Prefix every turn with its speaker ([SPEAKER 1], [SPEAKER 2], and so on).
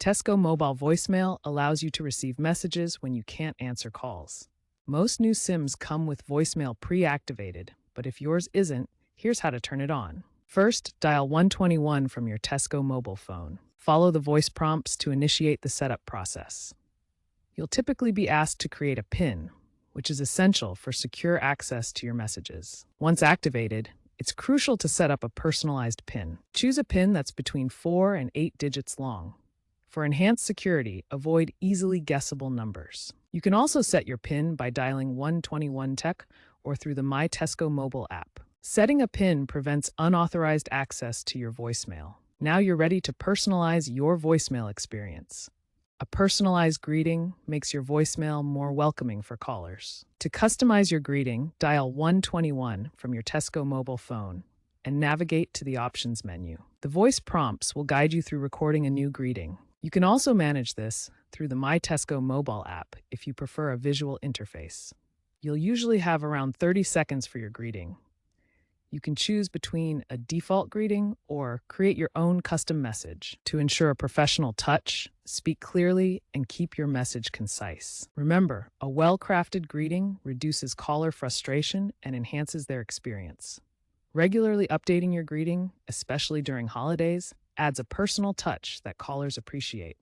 [SPEAKER 1] Tesco Mobile Voicemail allows you to receive messages when you can't answer calls. Most new SIMs come with voicemail pre-activated, but if yours isn't, here's how to turn it on. First, dial 121 from your Tesco mobile phone. Follow the voice prompts to initiate the setup process. You'll typically be asked to create a PIN, which is essential for secure access to your messages. Once activated, it's crucial to set up a personalized PIN. Choose a PIN that's between 4 and 8 digits long. For enhanced security, avoid easily guessable numbers. You can also set your PIN by dialing 121 Tech or through the My Tesco mobile app. Setting a PIN prevents unauthorized access to your voicemail. Now you're ready to personalize your voicemail experience. A personalized greeting makes your voicemail more welcoming for callers. To customize your greeting, dial 121 from your Tesco mobile phone and navigate to the options menu. The voice prompts will guide you through recording a new greeting. You can also manage this through the My Tesco mobile app if you prefer a visual interface. You'll usually have around 30 seconds for your greeting. You can choose between a default greeting or create your own custom message. To ensure a professional touch, speak clearly and keep your message concise. Remember, a well-crafted greeting reduces caller frustration and enhances their experience. Regularly updating your greeting, especially during holidays, adds a personal touch that callers appreciate.